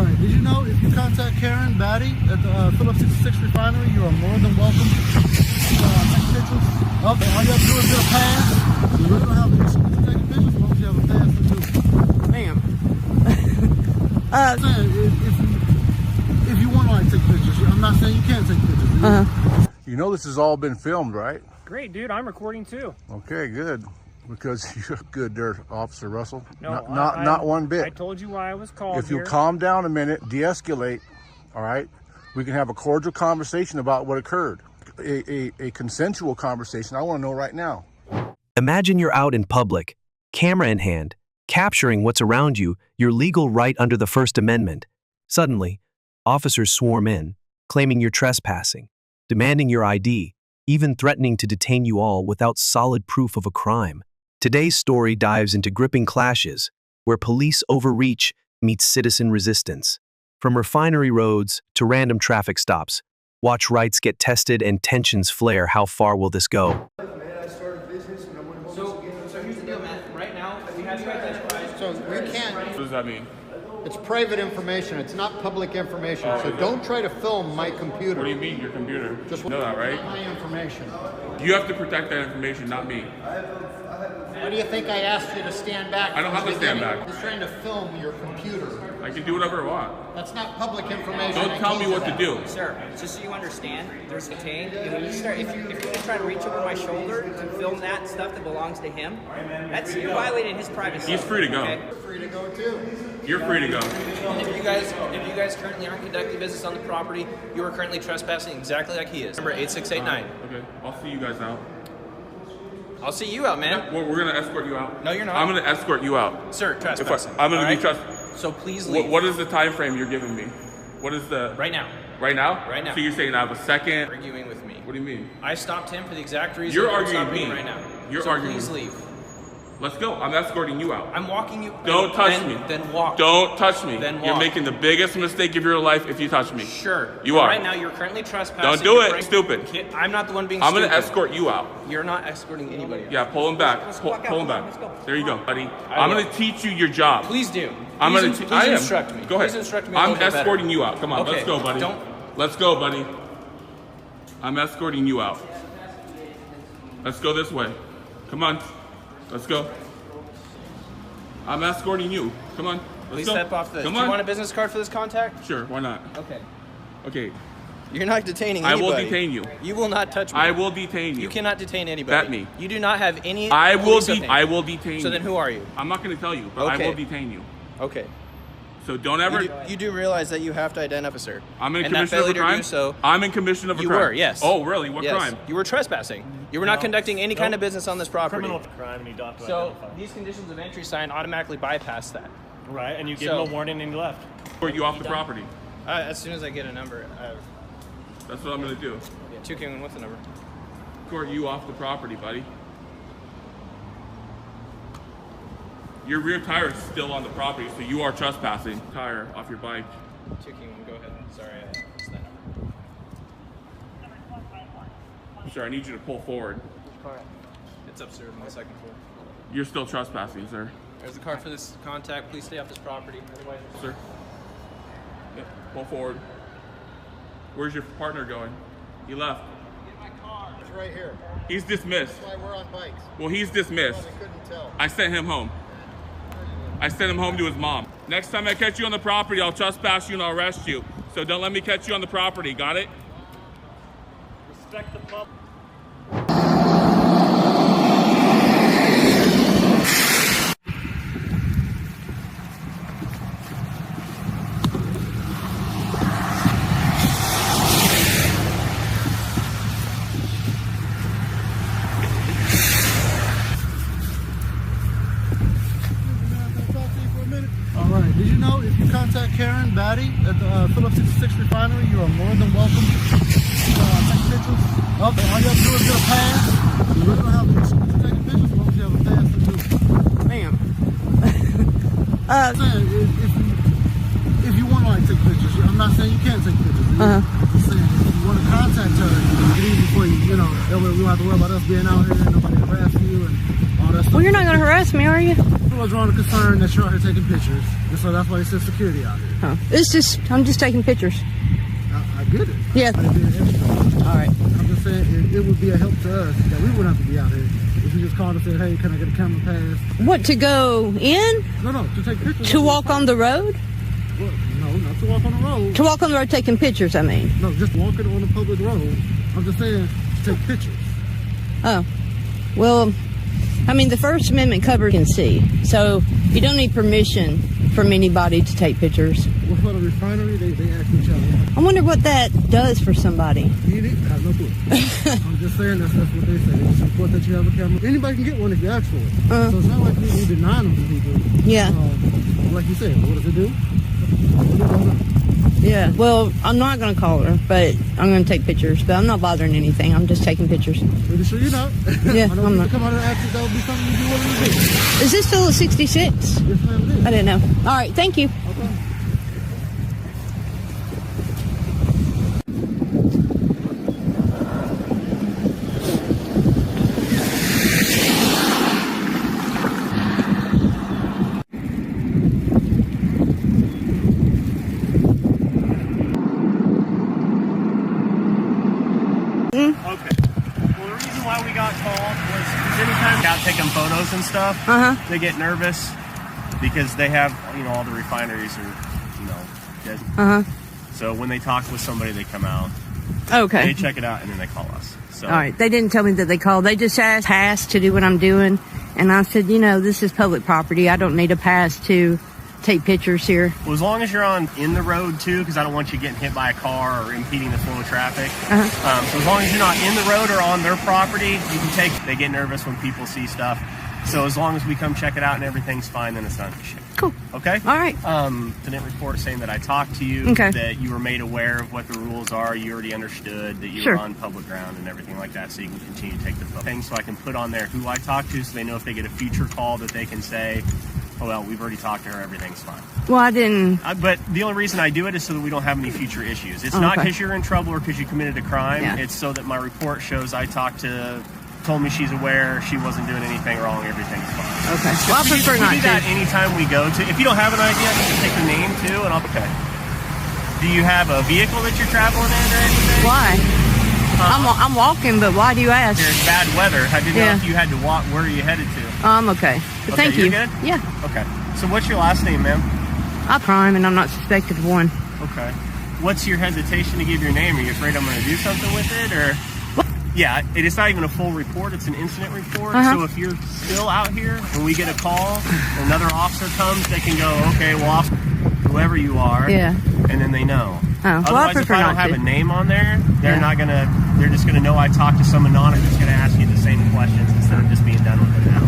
right. Did you know if you contact Karen Batty at the Phillips 66 refinery, you are more than welcome to take pictures? Okay, all you have to do is get a pass. You really don't have to take pictures as long as you have a pass to do. Ma'am. If you want to take pictures, I'm not saying you can't take pictures. You know this has all been filmed, right? Great, dude. I'm recording too. Okay, good. Because you're good there, Officer Russell. No, not one bit. I told you why I was called. If you calm down a minute, de-escalate, all right, we can have a cordial conversation about what occurred. A consensual conversation. I want to know right now. Imagine you're out in public, camera in hand, capturing what's around you, your legal right under the First Amendment. Suddenly, officers swarm in, claiming you're trespassing, demanding your ID, even threatening to detain you all without solid proof of a crime. Today's story dives into gripping clashes, where police overreach meets citizen resistance. From refinery roads to random traffic stops, watch rights get tested and tensions flare. How far will this go? So here's the deal, man. Right now, we have you identified. So we can't. What does that mean? It's private information. It's not public information. So don't try to film my computer. What do you mean, your computer? Just know that, right? My information. You have to protect that information, not me. Why do you think I asked you to stand back? I don't have to stand back. I was trying to film your computer. I can do whatever I want. That's not public information. Don't tell me what to do. Sir, just so you understand, there's detained. If you're going to try to reach over my shoulder to film that stuff that belongs to him, you're violating his privacy. He's free to go. Okay? You're free to go too. You're free to go. And if you guys currently aren't conducting business on the property, you are currently trespassing exactly like he is. Number 8689. Okay, I'll see you guys out. I'll see you out, man. We're gonna escort you out. No, you're not. I'm gonna escort you out. Sir, trespassing. I'm gonna All be right? trespassing. So please leave. What is the time frame you're giving me? What is the... Right now. Right now? Right now. So you're saying I have a second? Arguing with me. What do you mean? I stopped him for the exact reason You're I'm arguing stopping me. him right now. You're so arguing please me. leave. Let's go. I'm escorting you out. I'm walking you. Don't touch me. Then walk. Don't touch me. Then walk. You're making the biggest mistake of your life if you touch me. Sure. You But are. Right now, you're currently trespassing. Don't do it, stupid. I'm not the one being I'm stupid. gonna escort you out. You're not escorting anybody. Yeah, pull him back. Pull him back. There you go, buddy. I'm gonna teach you your job. Please do. I'm gonna. Please instruct me. Go ahead. Please instruct me. I'm escorting you out. Come on, Okay, let's go, buddy. Let's go, buddy. I'm escorting you out. Let's go this way. Come on. Let's go. I'm escorting you. Come on. Please go. step off this. Come Do on. you want a business card for this contact? Sure. Why not? Okay. Okay. You're not detaining I anybody. will detain you. You will not touch me. I will detain you. You cannot detain anybody. That me. You do not have any. I will detain So you. then who are you? I'm not going to tell you, but I Okay. will detain you. Okay. So don't ever. You do realize that you have to identify, sir. I'm in and commission that of a failure crime. to do so. I'm in commission of a You crime. were, yes. Oh, really? What Yes. crime? You were trespassing. You were not conducting any kind of business on this property. Criminal crime, and you don't have to So identify. these conditions of entry sign automatically bypass that. Right, and you give So- him a warning and you left. Or you off the property? As soon as I get a number, That's what I'm going to do. 2K1 with the number. Escort you off the property, buddy. Your rear tire is still on the property, so you are trespassing. Tire off your bike. 2K1, go ahead. Sorry, I missed that number. Sir, I need you to pull forward. It's upstairs on the second floor. You're still trespassing, sir. There's the card for this contact. Please stay off this property. Otherwise, Sir. Yeah, pull forward. Where's your partner going? He left. Get my car. It's right here. He's dismissed. That's why we're on bikes. Well, he's dismissed. I couldn't tell. I sent him home. I sent him home to his mom. Next time I catch you on the property, I'll trespass you and I'll arrest you. So don't let me catch you on the property, got it? Respect the public. All right. Did you know if you contact Karen Batty at the Phillips 66 refinery, you are more than welcome to take pictures? Okay, all you have to do is get a pass. You really don't have to take pictures as long as you have a pass to do. Ma'am. I'm saying if you want to take pictures, I'm not saying you can't take pictures. I'm just saying if you want to contact her, get easy before you know, that way we don't have to worry about us being out here and nobody harassing you and all that stuff. Well, you're not going to harass me, are you? People are drawing a concern that you're out here taking pictures, and so that's why they send security out here. Huh. I'm just taking pictures. I get it. Yeah. I didn't do extra. All right. I'm just saying it would be a help to us that we wouldn't have to be out here. If you just called and said, hey, can I get a camera pass? What, to go in? No, to take pictures. To walk on the road? Well, no, not to walk on the road. To walk on the road taking pictures, I mean. No, just walking on a public road. I'm just saying to take pictures. Oh. Well, I mean, the First Amendment covers can see. So you don't need permission from anybody to take pictures. Well, for the refinery, they ask each other. I wonder what that does for somebody. You need, I have no clue. I'm just saying that's what they say. They just report that you have a camera. Anybody can get one if you ask for it. So it's not like we deny them to people. Yeah. Like you said, what does it do? Yeah. Well, I'm not going to call her, but I'm going to take pictures. But I'm not bothering anything. I'm just taking pictures. Pretty sure you're not. Yeah, I know I'm if not. you come out and ask if that would be something you'd be willing to do. Is this still a 66? Yes, ma'am, it is. I didn't know. All right. Thank you. Okay. Okay. Well, the reason why we got called was because anytime out taking photos and stuff, they get nervous because they have, all the refineries are, dead. So when they talk with somebody, they come out. Okay. They check it out and then they call us. So. All right. They didn't tell me that they called. They just asked pass to do what I'm doing. And I said, this is public property. I don't need a pass to take pictures here. Well, as long as you're in the road too, because I don't want you getting hit by a car or impeding the flow of traffic. So as long as you're not in the road or on their property, you can take. They get nervous when people see stuff. So as long as we come check it out and everything's fine, then it's not an issue. Cool. Okay. All right. Incident report saying that I talked to you, that you were made aware of what the rules are, you already understood that you were on public ground and everything like that, so you can continue to take the thing. So I can put on there who I talked to, so they know if they get a future call that they can say, oh, well, we've already talked to her, everything's fine. Well, I didn't. But the only reason I do it is so that we don't have any future issues. It's not because you're in trouble or because you committed a crime. Yeah. It's so that my report shows I told me she's aware, she wasn't doing anything wrong, everything's fine. Okay. Well, I prefer not to. We do that anytime we go to. If you don't have an idea, you can take the name too, and I'll. Okay. Do you have a vehicle that you're traveling in or anything? Why? I'm walking, but why do you ask? There's bad weather. I didn't know if you had to walk. Where are you headed to? I'm okay. But thank you. You're good? Yeah. Okay. So what's your last name, ma'am? I crime, and I'm not suspected of one. Okay. What's your hesitation to give your name? Are you afraid I'm going to do something with it, or? Yeah, it's not even a full report. It's an incident report. So if you're still out here and we get a call, another officer comes, they can go, okay, well, whoever you are, and then they know. Oh, well, Otherwise, if I don't have a name on there, they're not gonna. They're just gonna know I talked to some anonymous that's gonna ask you the same questions instead of just being done with it now.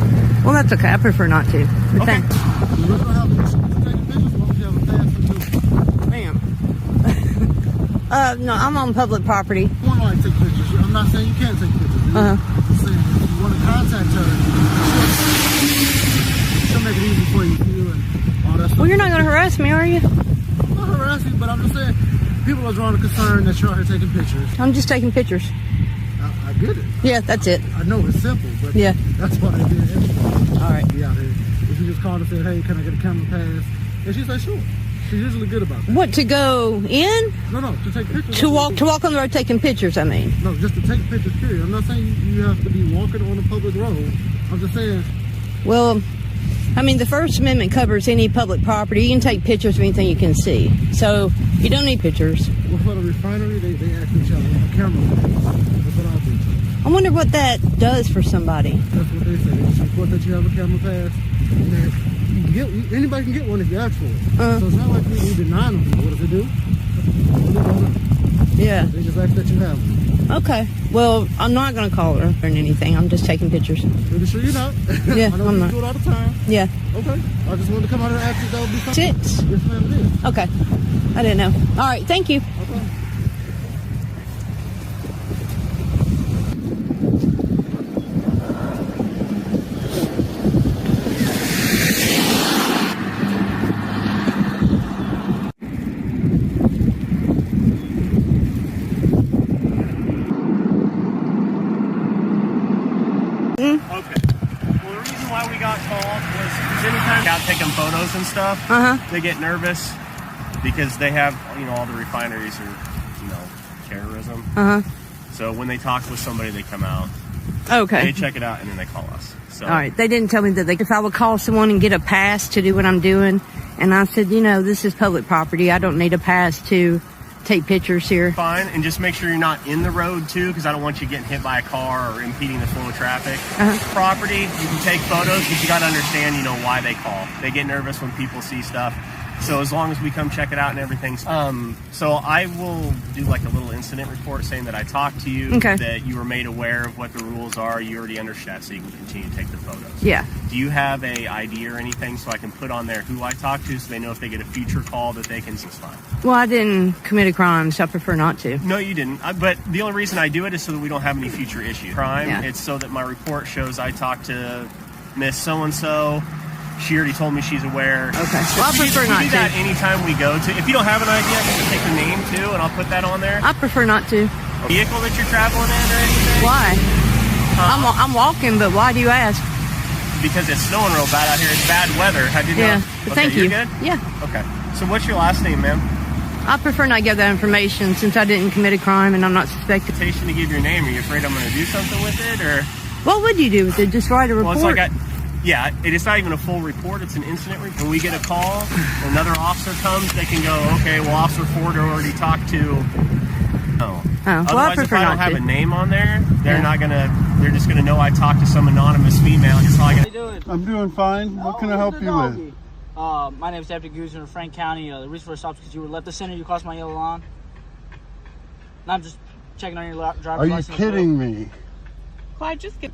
Well, that's okay. I prefer not to. But okay. Ma'am. No, I'm on public property. I want to take pictures. I'm not saying you can't take pictures. I'm just saying if you want to contact her, she'll make it easy for you and all that stuff. Well, you're not going to harass me, are you? I'm not harassing, but I'm just saying people are drawing a concern that you're out here taking pictures. I'm just taking pictures. I get it. Yeah, that's it. I know it's simple, but that's why they did it. All right. Be out here. If you just called and said, hey, can I get a camera pass? And she's like, sure. She's usually good about that. What, to go in? No, to take pictures. To walk on the road taking pictures, I mean. No, just to take pictures, period. I'm not saying you have to be walking on a public road. I'm just saying. Well, I mean, the First Amendment covers any public property. You can take pictures of anything you can see. So you don't need pictures. Well, for the refinery, they ask each other a camera. That's what I'll do. I wonder what that does for somebody. That's what they say. They just report that you have a camera pass. And anybody can get one if you ask for it. So it's not like we deny them. What does it do? Yeah. They just ask that you have one. Okay. Well, I'm not going to call her or anything. I'm just taking pictures. Pretty sure you're not. Yeah, I know I'm you not. do it all the time. Yeah. Okay. I just wanted to come out and ask if that would be something. 6? Yes, ma'am, it is. Okay. I didn't know. All right. Thank you. Okay. Okay. Well, the photos and stuff, they get nervous because they have, you know, all the refineries are, you know, terrorism. So when they talk with somebody, they come out. Okay. They check it out and then they call us. So. All right. They didn't tell me that if I would call someone and get a pass to do what I'm doing, and I said, you know, this is public property. I don't need a pass to take pictures here. Fine, and just make sure you're not in the road too, because I don't want you getting hit by a car or impeding the flow of traffic. Property, you can take photos, but you got to understand, you know, why they call. They get nervous when people see stuff. So as long as we come check it out and everything. So I will do like a little incident report saying that I talked to you, that you were made aware of what the rules are. You already understand, so you can continue to take the photos. Yeah. Do you have a ID or anything so I can put on there who I talked to so they know if they get a future call that they can fine? Well, I didn't commit a crime, so I prefer not to. No, you didn't. But the only reason I do it is so that we don't have any future issues. Crime, it's so that my report shows I talked to Miss So-and-so. She already told me she's aware. Okay. Well, I prefer not to. We do that anytime we go to. If you don't have an idea, I can just take the name too, and I'll put that on there. I prefer not to. Vehicle that you're traveling in or anything? Why? I'm walking, but why do you ask? Because it's snowing real bad out here. It's bad weather. How did you know? But thank you. You're good? Yeah. Okay. So what's your last name, ma'am? I prefer not give that information since I didn't commit a crime and I'm not suspected. To give your name. Are you afraid I'm going to do something with it, or? What would you do with it? Just write a report? Well, it's like it's not even a full report. It's an incident report. When we get a call, another officer comes, they can go, okay, well, Officer Ford already talked to. Otherwise, if I don't have a name on there, they're just gonna know I talked to some anonymous female. That's all I got. How you doing? I'm doing fine. What can I help you with? My name is Deputy Guzman in Frank County. The reason for the stop is because you were left the center, you crossed my yellow line. And I'm just checking on your driver's license. Are you kidding me? Clyde, just get...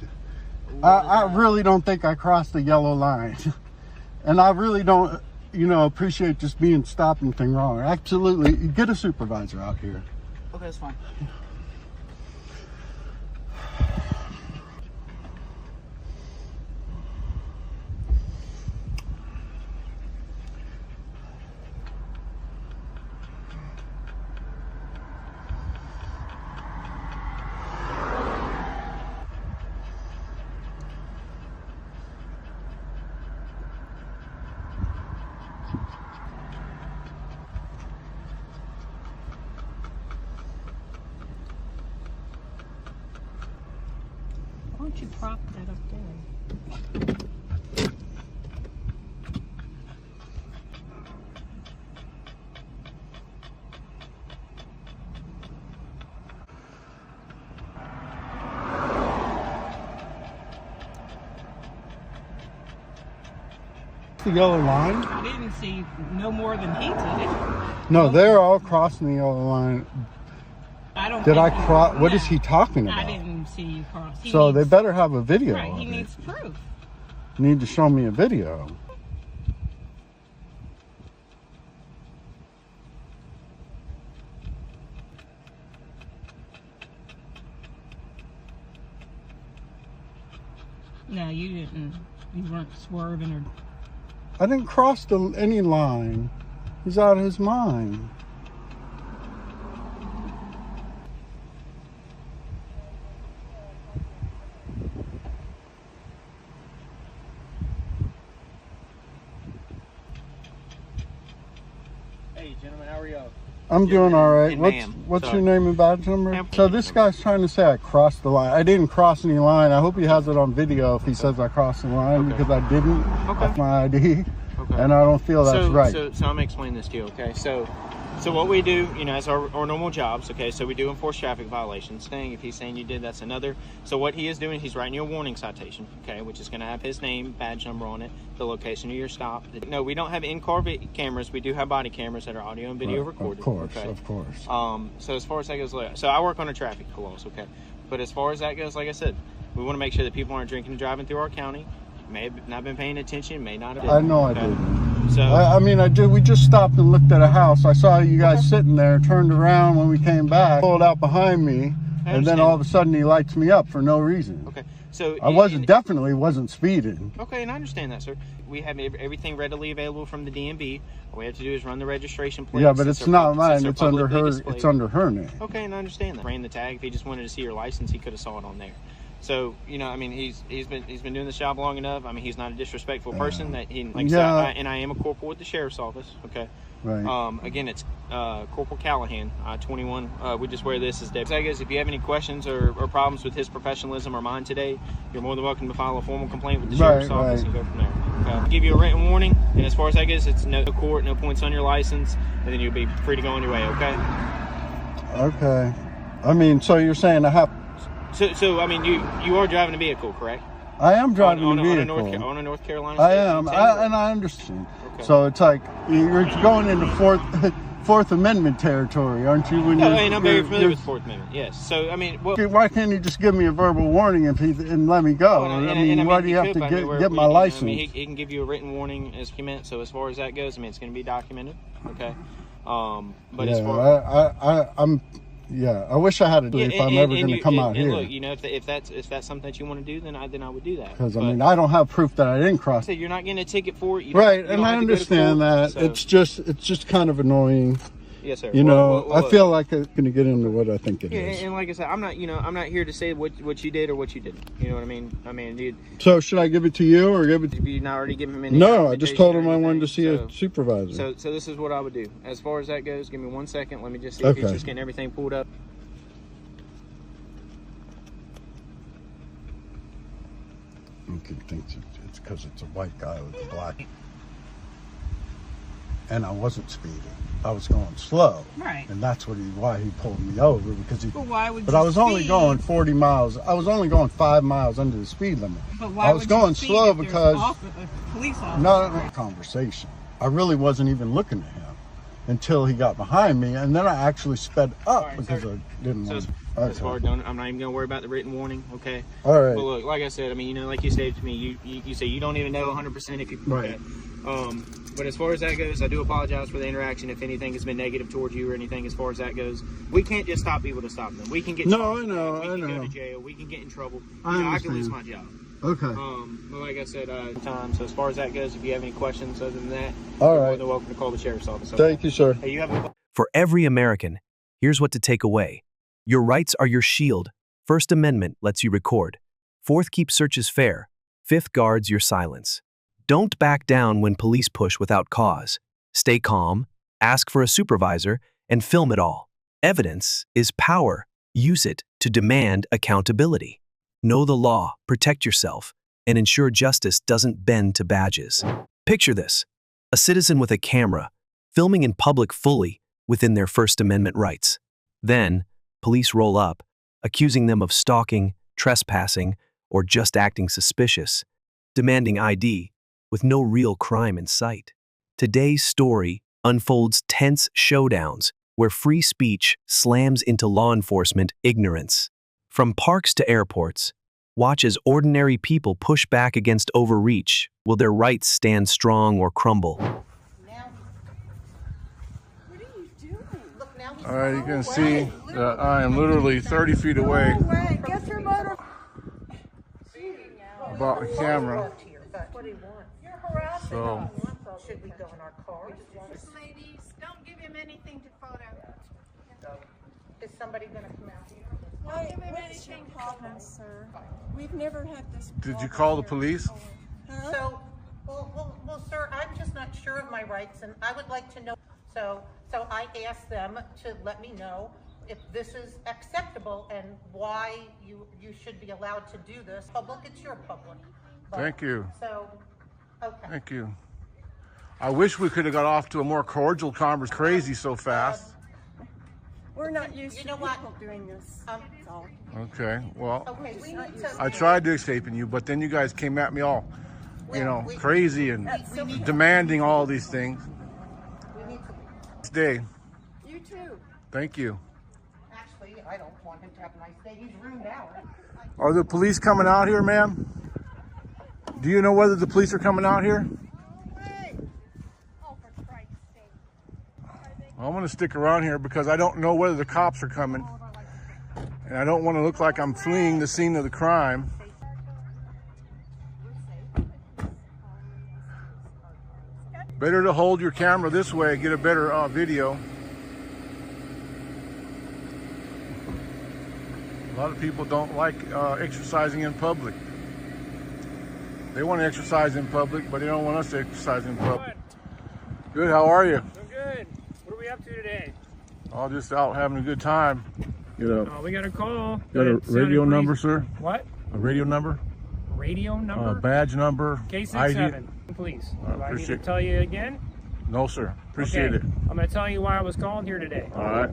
I really don't think I crossed the yellow line. And I really don't, you know, appreciate just being stopped and thing wrong. Absolutely. Get a supervisor out here. Okay, that's fine. Why don't you prop that up there? The yellow line? I didn't see no more than he did. No, they're all crossing the yellow line. I don't. Did I cross? What is he talking about? I didn't see you cross. So they better have a video. Right, he needs proof. Need to show me a video. No, you didn't. You weren't swerving or. I didn't cross any line. He's out of his mind. Hey, gentlemen, how are you? I'm doing all right. What's your name and badge number? So this guy's trying to say I crossed the line. I didn't cross any line. I hope he has it on video if he says I crossed the line because I didn't. That's my ID. And I don't feel that's right. So I'm gonna explain this to you, okay? So what we do, you know, as our normal jobs, okay? So we do enforce traffic violations. If he's saying you did, that's another. So what he is doing, he's writing you a warning citation, okay? Which is gonna have his name, badge number on it, the location of your stop. No, we don't have in-car cameras. We do have body cameras that are audio and video recorded. Of course, okay? of course. So as far as that goes, so I work on a traffic laws, okay? But as far as that goes, like I said, we want to make sure that people aren't drinking and driving through our county. May have not been paying attention, may not have been. I know I didn't. So I mean, I did. We just stopped and looked at a house. I saw you guys sitting there, turned around when we came back, pulled out behind me, and then all of a sudden he lights me up for no reason. Okay, so I definitely wasn't speeding. Okay, and I understand that, sir. We have everything readily available from the DMV. All we have to do is run the registration plate. Yeah, but it's not mine. It's under her. It's under her name. Okay, and I understand that. Ran the tag. If he just wanted to see your license, he could have saw it on there. So, you know, I mean, he's been doing this job long enough. I mean, he's not a disrespectful person. That he, like I said, and I am a corporal with the sheriff's office. Okay. Right. Again, it's Corporal Callahan, 21. We just wear this as deputy. If you have any questions or problems with his professionalism or mine today, you're more than welcome to file a formal complaint with the sheriff's office and go from there. I'll give you a written warning, and as far as that goes, it's no court, no points on your license, and then you'll be free to go on your way. Okay. Okay. I mean, so you're saying I have. So I mean, you are driving a vehicle, correct? I am driving a vehicle. On a North Carolina. I am, and I understand. Okay. So it's like you're going into Fourth Amendment territory, aren't you? No, I'm very familiar with the Fourth Amendment. Yes. So I mean, why can't he just give me a verbal warning and let me go? Why do you have to get my license? I mean, he can give you a written warning as he meant. So as far as that goes, I mean, it's going to be documented. Okay. But as far I wish I had a if I'm ever going to come out here. Look, you know, if that's something that you want to do, then I would do that. Because I mean, I don't have proof that I didn't cross. So you're not getting a ticket for it, right? And I understand that. So. It's just kind of annoying. Yes, sir. You know, I feel like I'm going to get into what I think it is. And like I said, I'm not here to say what you did or what you didn't. You know what I mean? I mean, dude. So should I give it to you or give it? If you not already given him any? No, I just told him I wanted to see a supervisor. So this is what I would do. As far as that goes, give me 1 second. Let me just see if he's just getting everything pulled up. You can think it's because it's a white guy with a black. And I wasn't speeding. I was going slow. Right. And that's why he pulled me over because he. But why would? But I was only going 40 miles. I was only going 5 miles under the speed limit. But why I was going slow because police officer. No conversation. I really wasn't even looking at him until he got behind me, and then I actually sped up because I didn't want to. I'm not even going to worry about the written warning, okay? All right. But look, like I said, I mean, you know, like you stated to me, you say you don't even know 100% if you. Right. But as far as that goes, I do apologize for the interaction if anything has been negative towards you or anything as far as that goes. We can't just stop people to stop them. We can get I know. We can go to jail. We can get in trouble. I can lose my job. Okay. But like I said, so as far as that goes, if you have any questions other than that, all right, you're more than welcome to call the sheriff's office. Okay? Thank you, sir. Hey, you have For every American, here's what to take away. Your rights are your shield. First Amendment lets you record. Fourth keeps searches fair. Fifth guards your silence. Don't back down when police push without cause. Stay calm, ask for a supervisor, and film it all. Evidence is power. Use it to demand accountability. Know the law, protect yourself, and ensure justice doesn't bend to badges. Picture this: a citizen with a camera, filming in public fully within their First Amendment rights. Then, police roll up, accusing them of stalking, trespassing, or just acting suspicious, demanding ID, with no real crime in sight. Today's story unfolds tense showdowns where free speech slams into law enforcement ignorance. From parks to airports, watch as ordinary people push back against overreach. Will their rights stand strong or crumble? All right, you can see that I am literally 30 feet away. About the camera. So. Should we go in our cars? Ladies, don't give him anything to photo. Is somebody going to come out here? Why, what's your problem, sir? We've never had this. Did you call the police? Huh? So, well, sir, I'm just not sure of my rights, and I would like to know. So I asked them to let me know if this is acceptable and why you should be allowed to do this. Public, it's your public. But, thank you. So, okay. Thank you. I wish we could have got off to a more cordial conversation. Crazy so fast. We're not used to people doing this. Okay, well, okay, I tried to escaping you, but then you guys came at me all, crazy and demanding all these things. Day. You too. Thank you. Actually, I don't want him to have a nice day. He's ruined ours. Are the police coming out here, ma'am? Do you know whether the police are coming out here? Oh, for Christ's sake. I'm going to stick around here because I don't know whether the cops are coming. And I don't want to look like I'm fleeing the scene of the crime. Better to hold your camera this way, get a better video. lot of people don't like exercising in public. They want to exercise in public, but they don't want us to exercise in public. Good, how are you? I'm good. What are we up to today? All just out having a good time. Oh, we got a call. Got a radio number, sir? What? A radio number? Radio number? Badge number? K67, please. Do I need to tell you again? No, sir. Appreciate it. I'm going to tell you why I was called here today. All right.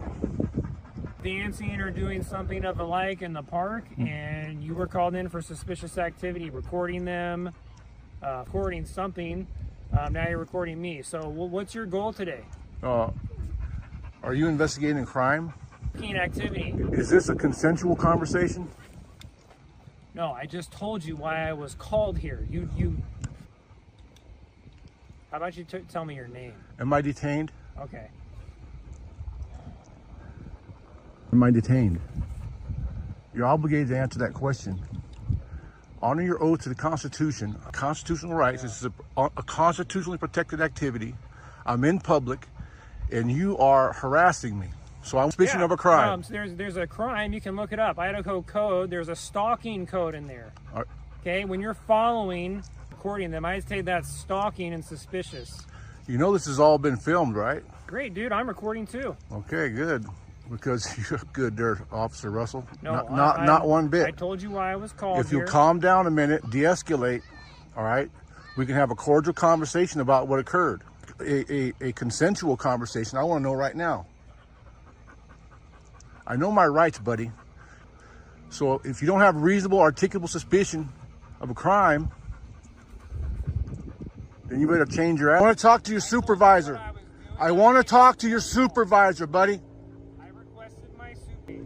Dancing or doing something of the like in the park, and you were called in for suspicious activity, recording them, recording something. Now you're recording me. So what's your goal today? Are you investigating crime? Activity. Is this a consensual conversation? No, I just told you why I was called here. You. How about you tell me your name? Am I detained? Okay. Am I detained? You're obligated to answer that question. Honor your oath to the Constitution, constitutional rights. This is a constitutionally protected activity. I'm in public, and you are harassing me. So I'm suspicion of a crime. There's a crime. You can look it up. Idaho code. There's a stalking code in there. Okay, when you're following, recording them, I'd say that's stalking and suspicious. You know this has all been filmed, right? Great, dude. I'm recording too. Okay, good. Because you're good there, Officer Russell. No, not one bit. I told you why I was called If you calm down a minute, de-escalate, all right, we can have a cordial conversation about what occurred. A consensual conversation. I want to know right now. I know my rights, buddy. So if you don't have reasonable, articulable suspicion of a crime, then you better change your act. I want to talk to your supervisor. I want to talk to your supervisor, buddy. I requested my supervisor.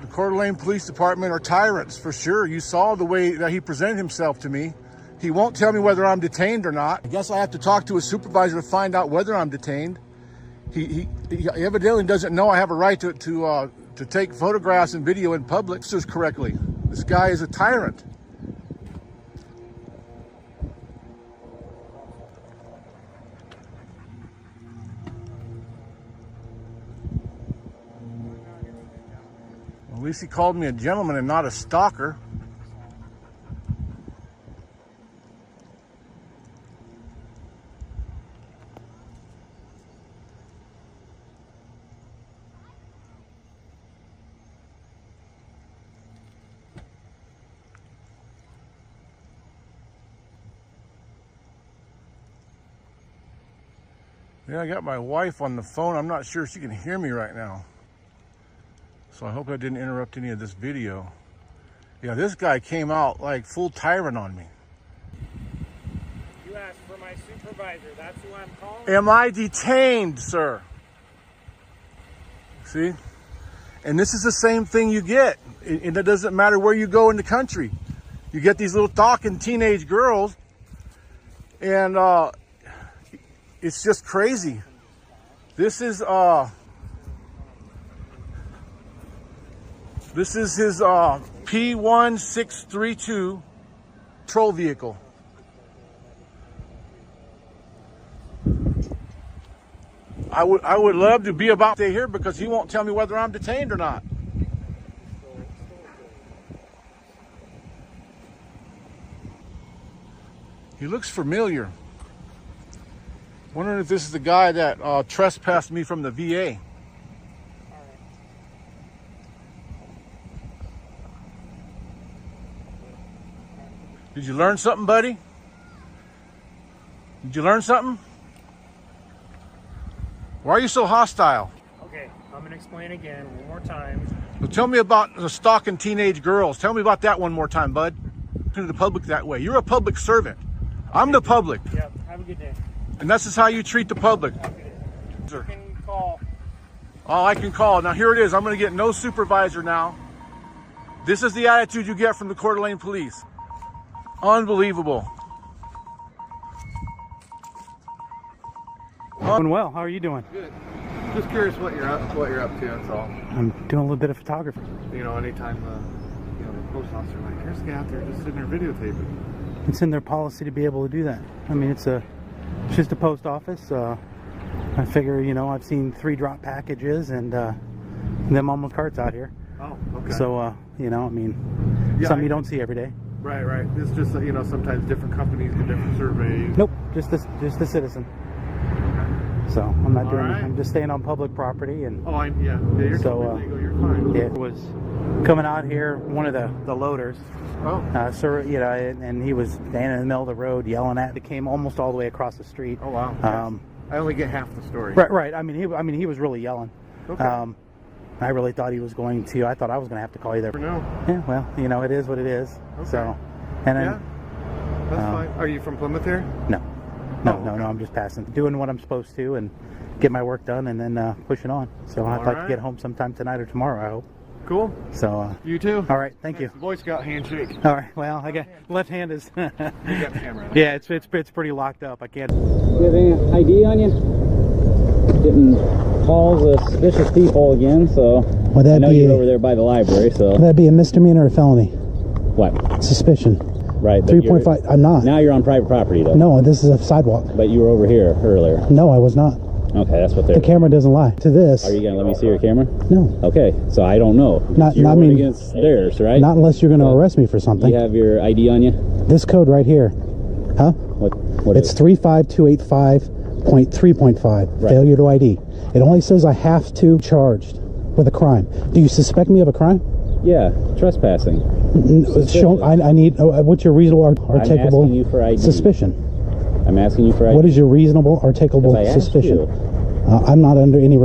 The Coeur d'Alene Police Department are tyrants, for sure. You saw the way that he presented himself to me. He won't tell me whether I'm detained or not. I guess I have to talk to his supervisor to find out whether I'm detained. He evidently doesn't know I have a right to take photographs and video in public. This is correctly. This guy is a tyrant. At least he called me a gentleman and not a stalker. Yeah, I got my wife on the phone. I'm not sure she can hear me right now. So I hope I didn't interrupt any of this video. Yeah, this guy came out like full tyrant on me. You asked for my supervisor. That's who I'm calling. Am I detained, sir? See? And this is the same thing you get. And it doesn't matter where you go in the country. You get these little talking teenage girls, and it's just crazy. This is his P1632 patrol vehicle. I would love to be about to stay here because he won't tell me whether I'm detained or not. He looks familiar. Wondering if this is the guy that trespassed me from the VA. Did you learn something, buddy? Did you learn something? Why are you so hostile? Okay, I'm going to explain again one more time. Well, tell me about the stalking teenage girls. Tell me about that one more time, bud. To the public that way. You're a public servant. I'm the public. Yep, have a good day. And this is how you treat the public. You can call. Oh, I can call. Now here it is. I'm going to get no supervisor now. This is the attitude you get from the Coeur d'Alene Police. Unbelievable. Doing well. How are you doing? Good. Just curious what you're up to. That's all. I'm doing a little bit of photography. You know, anytime the post officer like, here's a guy out there just sitting there videotaping. It's in their policy to be able to do that. I mean, it's just a post office. I figure, you know, I've seen 3 drop packages and them almost carts out here. Oh, okay. So, you know, I mean, Yeah, something you don't see every day. Right, right. It's just that, you know, sometimes different companies do different surveys. Nope, just the citizen. So I'm not doing. right. I'm just staying on public property, and Oh, yeah, you're totally legal. You're fine. yeah, it was coming out here. One of the loaders. Oh. Sir, you know, and he was standing in the middle of the road yelling at. It came almost all the way across the street. Oh wow. I only get half the story. Right, right. I mean, he was really yelling. Okay. I really thought he was going to. I thought I was going to have to call you there. No. Yeah. Well, you know, it is what it is. Okay. So, and then. Yeah. That's fine. Are you from Plymouth here? No. No, no, I'm just passing, doing what I'm supposed to, and get my work done, and then pushing on. So I'd like to get home sometime tonight or tomorrow, I hope. Cool. So you too. All right, thank you. Boy Scout handshake. All right. Well, I got left hand is. You got the camera. Yeah, it's pretty locked up. I can't. You have any ID on you? Getting calls of suspicious people again, so Would that I know be you're over there by the library, so Would that be a misdemeanor or a felony? what? Suspicion. Right. 3.5. I'm not. Now you're on private property, though. No, this is a sidewalk. But you were over here earlier. No, I was not. Okay, that's what they're. The camera doesn't lie. To this. Are you gonna let me see your camera? No. Okay, so I don't know. Not. You're I mean, against theirs, right? Not unless you're going to arrest me for something. You have your ID on you? This code right here. Huh? What It's 35285.3.5. Right. Failure to ID. It only says I have to charged with a crime. Do you suspect me of a crime? Yeah, trespassing. Show. I need. What's your reasonable, articulable I'm asking you for ID. suspicion? I'm asking you for ID. What is your reasonable, articulable Because I asked suspicion? you. I'm not under any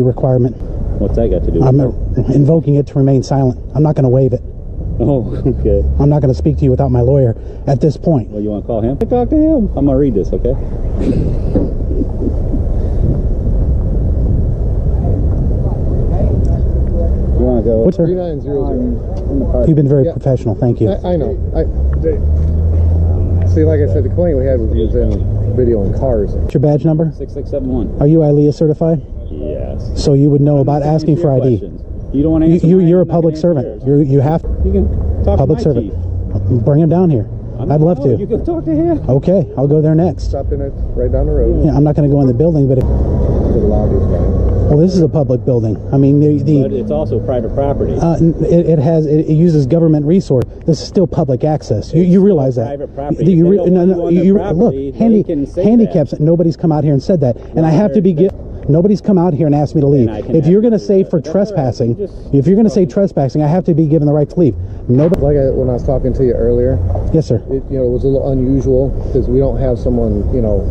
requirement. What's that got to do with I'm it? invoking it to remain silent. I'm not going to waive it. Oh, okay. I'm not going to speak to you without my lawyer at this point. Well, you want to call him? Talk to him. I'm going to read this, okay? You want to go? What's her? 3900. You've been very professional. Thank you. I know. See, like I said, the complaint we had was using video in cars. What's your badge number? 6671. Are you ILEA certified? Yes. So you would know about asking for ID. You don't want to answer You're a public servant. You have You can talk public to my servant. chief. Bring him down here. I'd love to. You can talk to him. Okay, I'll go there next. Stop in it right down the road. Yeah, I'm not going to go in the building, but To the lobby is fine. well, this is a public building. I mean, But it's also private property. it uses government resource. This is still public access. You realize that? Private property. You, If they don't want you on their property, they can say handicaps. Nobody's come out here and said that, and I have to be. Nobody's come out here and asked me to leave. If you're going to say for trespassing, if you're going to say trespassing, I have to be given the right to leave. Nobody. Like when I was talking to you earlier. Yes, sir. It was a little unusual because we don't have someone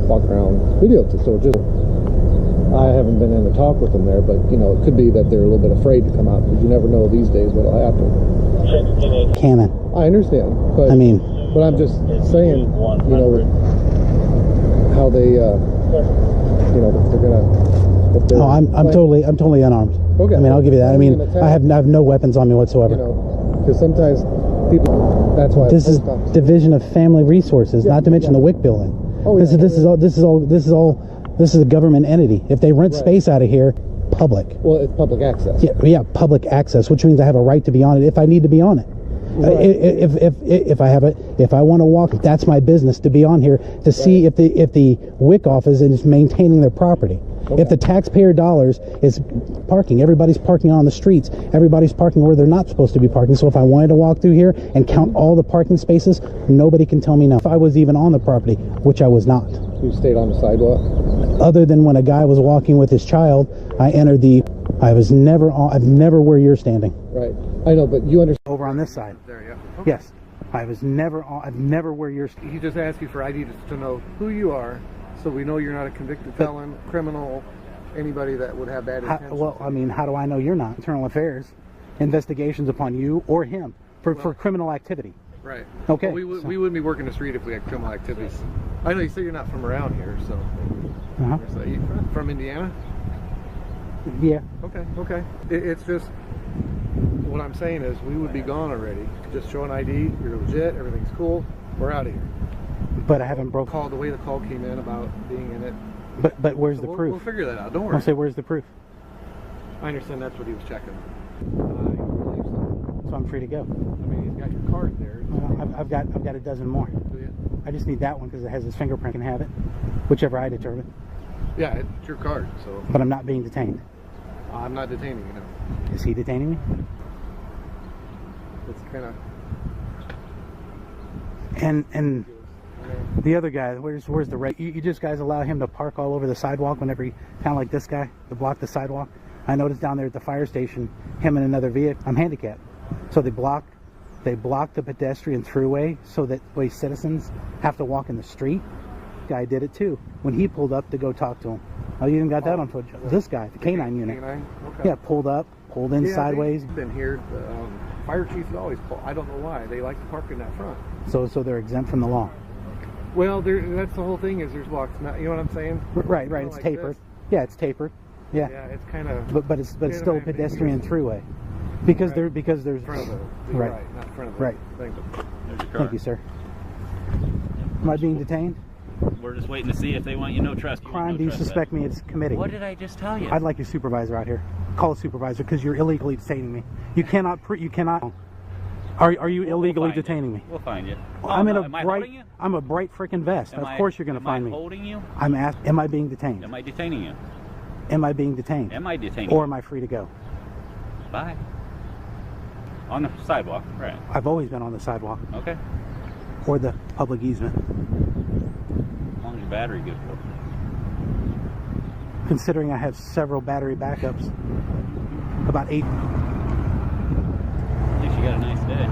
walk around video to. So just I haven't been in to talk with them there, but it could be that they're a little bit afraid to come out because you never know these days what'll happen. Canon. I understand, but I mean, but I'm just saying, how they, if they're gonna. Oh, I'm totally unarmed. Okay. I mean, I'll give you that. I mean, I have no weapons on me whatsoever. Because sometimes people. That's why. This is Division of Family Resources, not to mention the WIC building. Oh, yeah. This is a government entity. If they rent space out of here, public. Well, it's public access. Yeah, public access, which means I have a right to be on it if I need to be on it. Right. If I want to walk, that's my business to be on here to see if the WIC office is maintaining their property. Okay. If the taxpayer dollars is parking, everybody's parking on the streets. Everybody's parking where they're not supposed to be parking. So if I wanted to walk through here and count all the parking spaces, nobody can tell me no. If I was even on the property, which I was not. You stayed on the sidewalk? Other than when a guy was walking with his child, I entered the. I've never where you're standing. Right. I know, but you understand. Over on this side. There, yeah. Okay. Yes. I've never where you're. He just asked you for ID just to know who you are, so we know you're not a convicted felon, criminal, anybody that would have bad intentions. Well, I mean, how do I know you're not? Internal Affairs, investigations upon you or him for criminal activity. Right. Okay. Well, we wouldn't be working the street if we had criminal activities. I know you say you're not from around here, so. So you from Indiana? Yeah. Okay. It's just. What I'm saying is we would be gone already. Just show an ID, you're legit, everything's cool, we're out of here. But I haven't broke. The way the call came in about being in it. But where's the proof? We'll figure that out. Don't worry. I'll say where's the proof? I understand that's what he was checking. So I'm free to go. I mean, he's got your card there. I've got a dozen more. Do you? I just need that one because it has his fingerprint and have it, whichever I determine. Yeah, it's your card, so. But I'm not being detained. I'm not detaining you, no. Is he detaining me? It's kind of. And the other guy, where's the right? You just guys allow him to park all over the sidewalk whenever he, kind of like this guy, to block the sidewalk. I noticed down there at the fire station, him and another vehicle. I'm handicapped, so they block the pedestrian throughway so that way citizens have to walk in the street. Guy did it too when he pulled up to go talk to him. Oh, you even got that on footage. This guy, the canine unit. Canine? Okay. Yeah, pulled in sideways. They've been here. The fire chief is always pull. I don't know why they like to park in that front. So they're exempt from the law. Well, that's the whole thing. Is there's blocks. You know what I'm saying? Right. It's like tapered. This. Yeah, it's tapered. Yeah. Yeah, it's kind of. But it's still a pedestrian throughway, because there's front of the right, not front of the right. thing. Thank you, sir. Am I being detained? We're just waiting to see if they want you no trespass. Crime do you suspect me it's committing? What did I just tell you? I'd like your supervisor out here. Call a supervisor because you're illegally detaining me. You cannot. Are you illegally detaining me? We'll find you. I'm in a am I bright. holding you? I'm a bright freaking vest. Of course you're going to find me. Am I holding you? I'm asked. Am I being detained? Am I detaining you? Am I being detained? Am I detaining Or you? am I free to go? Bye. On the sidewalk, right? I've always been on the sidewalk. Okay. Or the public easement. As long as your battery gets full. Considering I have several battery backups. About 8. At least you got a nice day.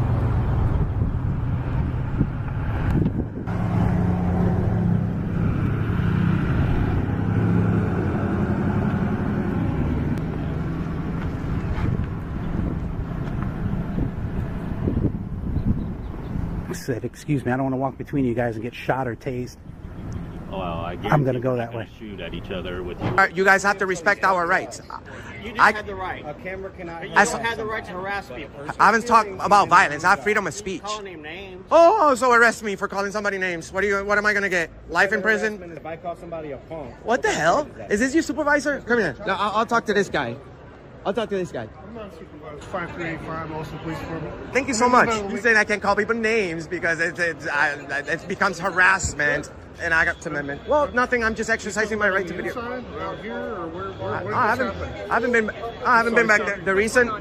Said, excuse me, I don't want to walk between you guys and get shot or tased. Well, I'm going to go that way. Shoot at each other with you. You guys have to respect our rights. You do have the right. A camera cannot. You don't have the right to harass people. I haven't talked about violence. I have freedom of speech. Calling him names. Oh, so arrest me for calling somebody names. What am I gonna get? Life in prison? If I call somebody a punk. What the hell? Is this your supervisor? Come here. No, I'll talk to this guy. I'll talk to this guy. I'm not supervised. 5385 Austin Police Department. Thank you so much. You saying I can't call people names because it becomes harassment. And I got amendment. Well, nothing. I'm just exercising my right to video. Out here or where I haven't been back there. The reason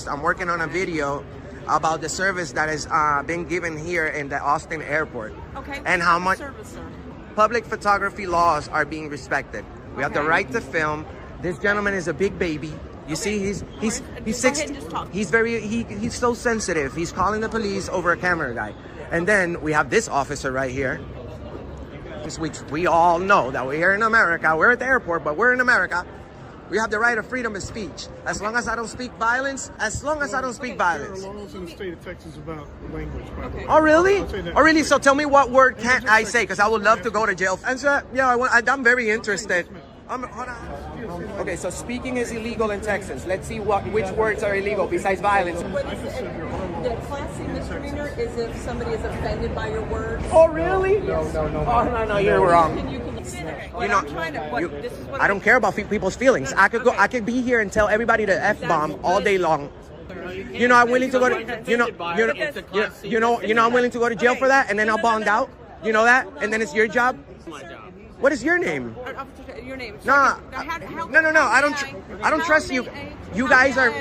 I'm working on a video about the service that is being given here in the Austin airport. Okay. And how much service, sir? Public photography laws are being respected. We have the right to film. This gentleman is a big baby. You see, he's 6. He's so sensitive. He's calling the police over a camera guy. And then we have this officer right here. We all know that we're here in America. We're at the airport, but we're in America. We have the right of freedom of speech. As long as I don't speak violence. As long as I don't speak violence. There are laws in the state of Texas about language. Okay. Oh, really? Oh, really? So tell me what word can't I say? Because I would love to go to jail. And so, yeah, I'm very interested. Hold on. Okay, so speaking is illegal in Texas. Let's see which words are illegal besides violence. The Class C misdemeanor is if somebody is offended by your words. Oh, really? No. Oh, no, you're wrong. I don't care about people's feelings. I could be here and tell everybody to F-bomb all day long. You know, I'm willing to go to, I'm willing to go to jail for that, and then I'll bond out. You know that? And then it's your job. What is your name? Your name. No. I don't trust you. You guys are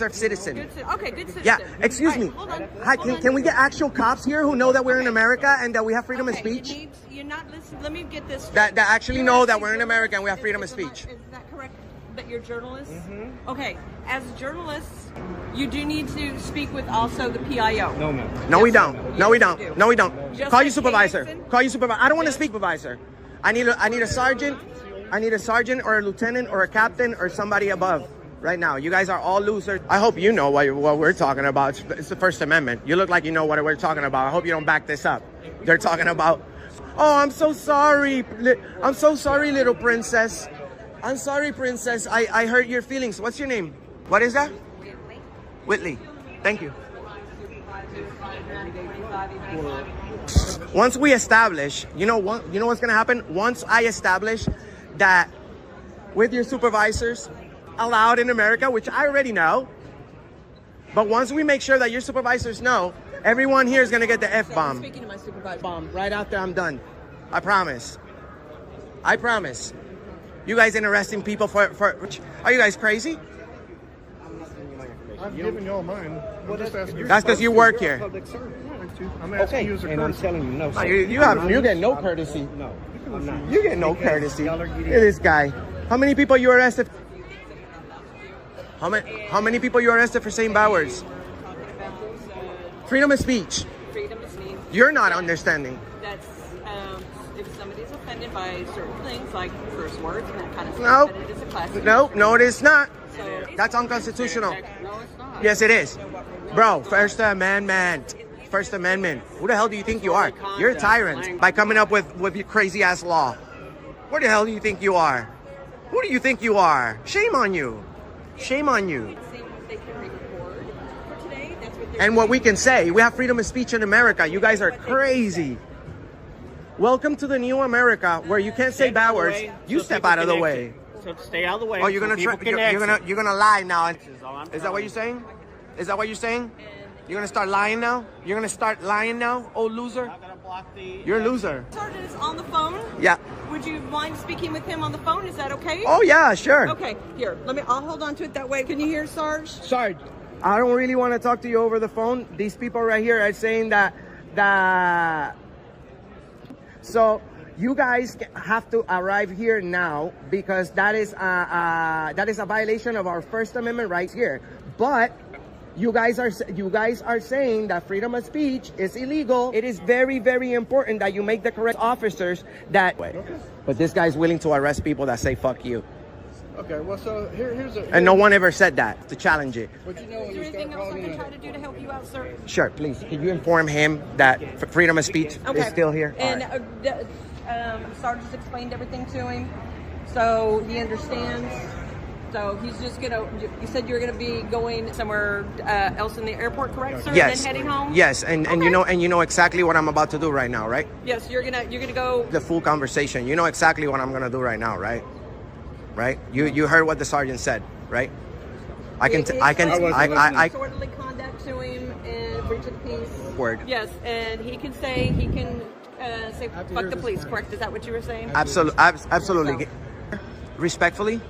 citizens. Okay, good citizen. Yeah. Excuse me. Hi. Can we get actual cops here who know that we're in America and that we have freedom of speech? You're not listening. Let me get this. That actually know that we're in America and we have freedom of speech. Is that correct? That you're journalists? Mm-hmm. Okay. As journalists, you do need to speak with also the PIO. No, ma'am. No, we don't. No, we don't. No, we don't. Call your supervisor. Call your supervisor. I don't want to speak supervisor. I need a sergeant. I need a sergeant or a lieutenant or a captain or somebody above right now. You guys are all losers. I hope you know what we're talking about. It's the First Amendment. You look like you know what we're talking about. I hope you don't back this up. They're talking about, oh, I'm so sorry. I'm so sorry, little princess. I'm sorry, princess. I hurt your feelings. What's your name? What is that? Whitley. Thank you. Once we establish, you know what's going to happen? Once I establish that with your supervisors allowed in America, which I already know, but once we make sure that your supervisors know, everyone here is going to get the F-bomb. Speaking to my supervisor. Bomb right after I'm done. I promise. I promise. You guys ain't arresting people for are you guys crazy? I've given y'all mine. I'm just asking you. That's because you work here. I'm asking you as a and I'm courtesy. telling you, no. No, you get no courtesy. No, I'm not. You get no courtesy. Look at this guy. How many people you arrested? How many people you arrested for saying bad words? Freedom of speech. Freedom of speech. You're not understanding. That's if somebody's offended by certain things like curse words and that kind of stuff. No. Then it is a class. No, it is not. So, That's unconstitutional. no, it's not. Yes, it is. Bro, First Amendment. First Amendment. Who the hell do you think you are? You're a tyrant by coming up with your crazy ass law. What the hell do you think you are? Who do you think you are? Shame on you. Shame on you. And what we can say, we have freedom of speech in America. You guys are crazy. Welcome to the new America where you can't say bad words. You step out of the way. So stay out of the way. Oh, you're gonna you're gonna lie now. Is that what you're saying? Is that what you're saying? You're gonna start lying now? You're gonna start lying now? Oh, loser. You're a loser. Sergeant is on the phone. Yeah. Would you mind speaking with him on the phone? Is that okay? Oh yeah, sure. Okay, here. I'll hold on to it that way. Can you hear, Sarge? Sarge, I don't really want to talk to you over the phone. These people right here are saying that so you guys have to arrive here now because that is a violation of our First Amendment rights here. But you guys are saying that freedom of speech is illegal. It is very, very important that you make the correct officers that way. Okay. But this guy's willing to arrest people that say fuck you. Okay, well, so here's And no one ever said that to challenge it. But you know, Is there anything else I can try to do to help you out, sir? Sure, please. Can you inform him that freedom of speech is still here? And All right. Sarge has explained everything to him, so he understands. So he's just gonna. You said you're gonna be going somewhere else in the airport, correct, sir? Yes. And then heading home. Yes, and you know exactly what I'm about to do right now, right? Yes, you're gonna go. The full conversation. You know exactly what I'm gonna do right now, right? Right? You heard what the sergeant said, right? I can Disorderly conduct to him and breach of peace. Word. Yes, and he can say fuck the police. Correct? Is that what you were saying? Absolutely. Respectfully,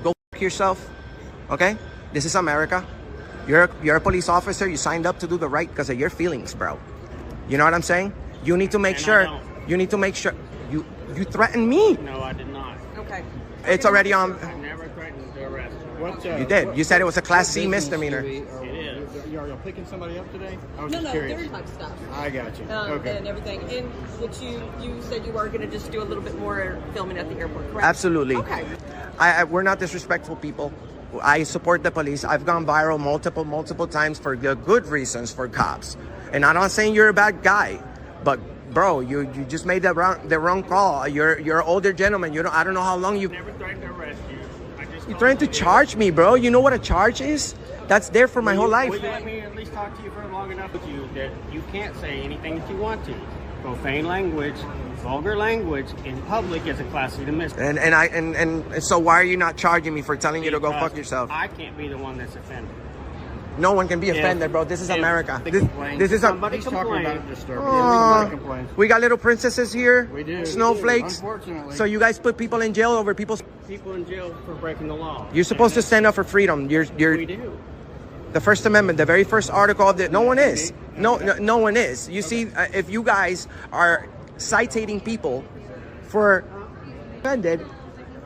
go fuck yourself. Okay? This is America. You're a police officer. You signed up to do the right because of your feelings, bro. You know what I'm saying? You need to make sure. You need to make sure. You threatened me. No, I did not. Okay. It's already on. I never threatened to arrest you. You did. You said it was a Class C misdemeanor. It is. Are y'all picking somebody up today? I was No, just curious. they're like stuff. I got you. Okay. And everything. And what you said you were going to just do a little bit more filming at the airport, correct? Absolutely. Okay. We're not disrespectful people. I support the police. I've gone viral multiple times for good reasons for cops. And I'm not saying you're a bad guy, but bro, you just made the wrong call. You're an older gentleman. I don't know how long you've Never threatened to arrest you. You're trying to charge me, bro. You know what a charge is? That's there for my whole life. Will you let me at least talk to you for long enough with you that you can't say anything that you want to? Profane language, vulgar language in public is a Class C misdemeanor. And so why are you not charging me for telling you to go fuck yourself? I can't be the one that's offended. No one can be offended, bro. This is America. This is somebody talking about disturbing. we got little princesses here. We do. Snowflakes. Unfortunately. So you guys put people in jail over people in jail for breaking the law. You're supposed to stand up for freedom. We do. The First Amendment, the very first article of no one is. No one is. You see, if you guys are citing people for offended,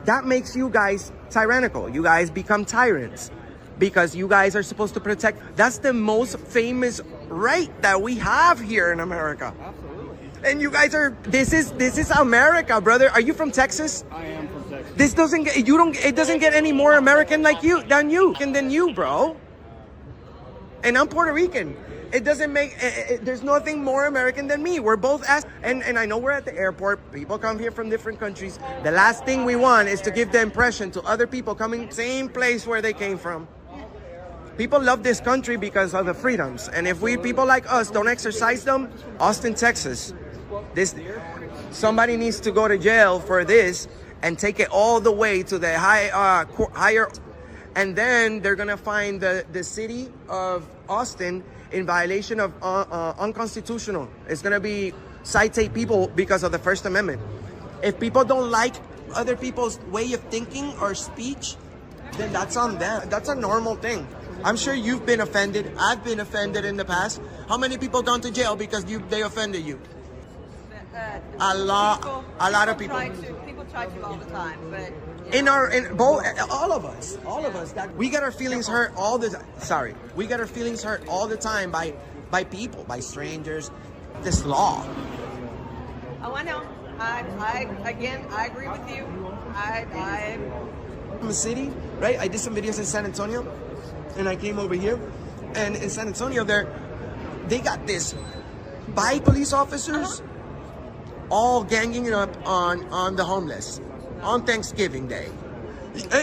that makes you guys tyrannical. You guys become tyrants. Because you guys are supposed to protect. That's the most famous right that we have here in America. Absolutely. And you guys are. This is America, brother. Are you from Texas? I am from Texas. This doesn't get. It doesn't get any more American than you, bro. And I'm Puerto Rican. It doesn't make. There's nothing more American than me. We're both and I know we're at the airport. People come here from different countries. The last thing we want is to give the impression to other people coming same place where they came from. People love this country because of the freedoms. And if people like us don't exercise them, Austin, Texas, somebody needs to go to jail for this and take it all the way to the higher. And then they're going to find the city of Austin in violation of unconstitutional. It's going to be citate people because of the First Amendment. If people don't like other people's way of thinking or speech, then that's on them. That's a normal thing. I'm sure you've been offended. I've been offended in the past. How many people gone to jail because they offended you? A lot of people. People try to all the time, but all of us, that we get our feelings hurt all the time. Sorry, we get our feelings hurt all the time by people, by strangers. This law. Oh, I know. I agree with you. From the city, right? I did some videos in San Antonio, and I came over here, and in San Antonio, they got this by police officers, all ganging up on the homeless on Thanksgiving Day.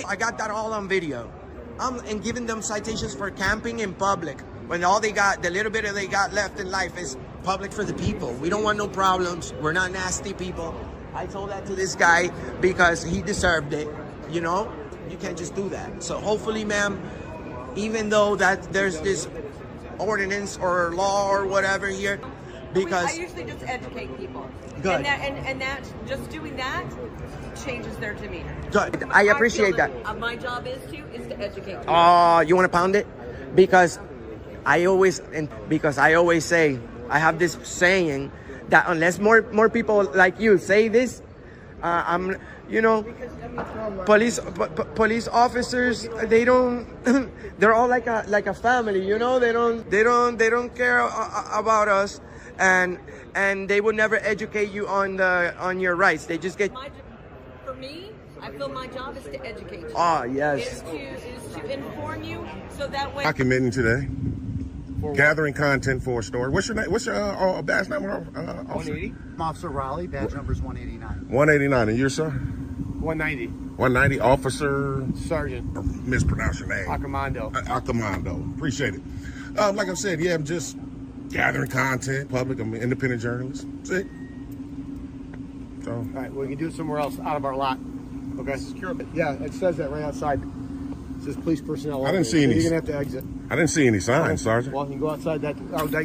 I got that all on video. And giving them citations for camping in public when all they got, the little bit of they got left in life is public for the people. We don't want no problems. We're not nasty people. I told that to this guy because he deserved it. You know, you can't just do that. So hopefully, ma'am, even though that there's this ordinance or law or whatever here, because I usually just educate people. Good. And that just doing that changes their demeanor. Good. I appreciate that. My job is to educate people. Oh, you want to pound it? Because I always say, I have this saying that unless more people like you say this, police officers, they don't, they're all like a family, you know, they don't care about us, and they will never educate you on your rights. They just get. For me, I feel my job is to educate you. Ah, yes. Is to inform you, so that way. Documenting today. Gathering content for a story. What's your name? What's your badge number? 180. I'm Officer Raleigh. Badge number is 189. 189. And you, sir? 190. 190. Officer Sergeant. Mispronounce your name. Accomando. Appreciate it. Like I said, yeah, I'm just gathering content. Public. I'm an independent journalist. That's it. So. All right. We can do it somewhere else out of our lot. Okay. Yeah, it says that right outside. It says police personnel. I didn't see any. You're gonna have to exit. I didn't see any signs, Sergeant. Well, you can go outside that.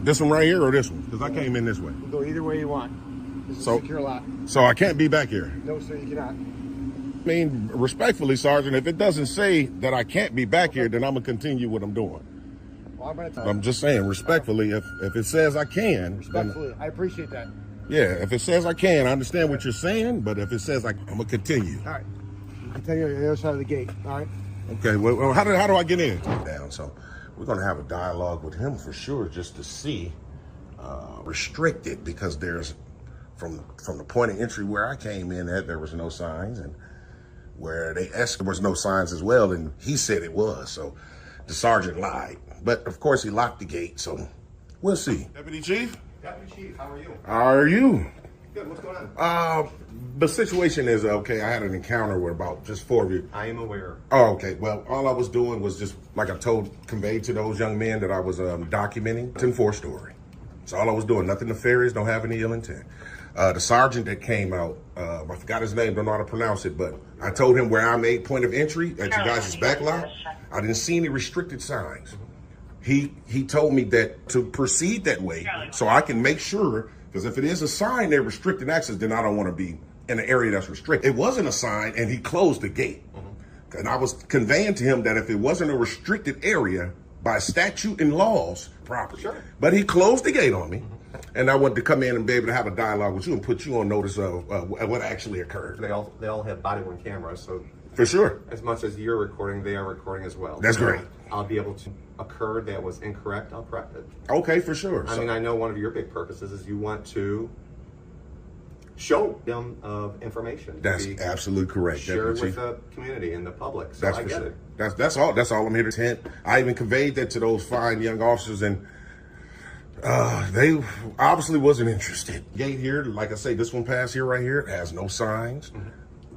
This one right here or this one? Because I came in this way. You can go either way you want. This is a secure lot. So I can't be back here? No, sir, you cannot. I mean, respectfully, Sergeant, if it doesn't say that I can't be back here, then I'm going to continue what I'm doing. Well, I'm just saying, respectfully, if it says I can. Respectfully, I appreciate that. Yeah, if it says I can, I understand what you're saying, but if it says I'm going to continue. All right. Continue on the other side of the gate, all right? Okay, well, how do I get in? Down, so we're going to have a dialogue with him for sure, just to see restricted, because there's from the point of entry where I came in at, there was no signs, and where they asked there was no signs as well, and he said it was. So the sergeant lied, but of course he locked the gate. So we'll see. Deputy Chief. Deputy Chief, how are you? How are you? Good. What's going on? The situation is okay. I had an encounter with about just 4 of you. I am aware. Oh, okay. Well, all I was doing was just, like I conveyed to those young men that I was documenting. 10-4 story. That's all I was doing. Nothing nefarious. Don't have any ill intent. The sergeant that came out, I forgot his name. Don't know how to pronounce it, but I told him where I made point of entry at you guys' back lot. I didn't see any restricted signs. He told me that to proceed that way so I can make sure, because if it is a sign they're restricting access, then I don't want to be in an area that's restricted. It wasn't a sign, and he closed the gate. And I was conveying to him that if it wasn't a restricted area by statute and laws, property. Sure. But he closed the gate on me, and I wanted to come in and be able to have a dialogue with you and put you on notice of what actually occurred. They all have body-worn cameras, so for sure. As much as you're recording, they are recording as well. That's great. I'll be able to occur that was incorrect. I'll correct it. Okay, for sure. I mean, I know one of your big purposes is you want to show them of information. That's absolutely correct. Share with the community and the public. So that's I for get sure. it. That's all. That's all I'm here to tent. I even conveyed that to those fine young officers, and they obviously wasn't interested. Gate here, like I say, this one past here right here, it has no signs.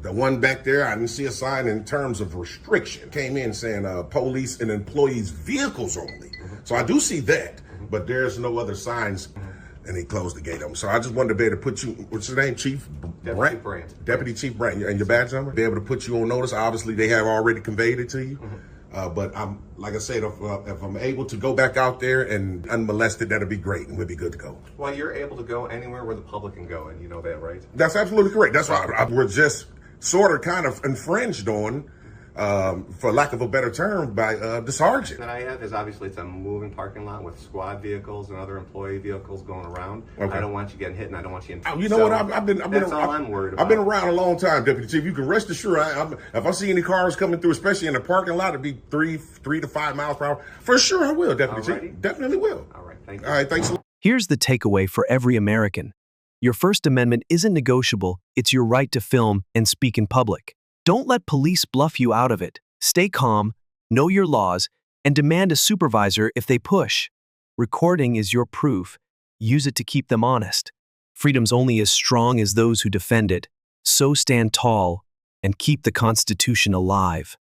The one back there, I didn't see a sign in terms of restriction. Came in saying police and employees vehicles only. So I do see that, but there's no other signs. And he closed the gate on me. So I just wanted to be able to put you, what's your name, Chief? Deputy Brandt. Deputy Chief Brandt, and your badge number? Be able to put you on notice. Obviously, they have already conveyed it to you. But I'm, like I said, if I'm able to go back out there and unmolested, that'd be great, and we'd be good to go. Well, you're able to go anywhere where the public can go, and you know that, right? That's absolutely correct. That's why we're just sort of kind of infringed on, for lack of a better term, by the sergeant. That I have is obviously it's a moving parking lot with squad vehicles and other employee vehicles going around. Okay. I don't want you getting hit, and I don't want you. You know what? I've been. That's all I'm worried about. I've been around a long time, Deputy Chief. You can rest assured. If I see any cars coming through, especially in the parking lot, it'd be 3 to 5 miles per hour. For sure, I will, Deputy Chief. Definitely will. All right. Thank you. All right. Thanks a lot. Here's the takeaway for every American. Your First Amendment isn't negotiable. It's your right to film and speak in public. Don't let police bluff you out of it. Stay calm, know your laws, and demand a supervisor if they push. Recording is your proof. Use it to keep them honest. Freedom's only as strong as those who defend it. So stand tall and keep the Constitution alive.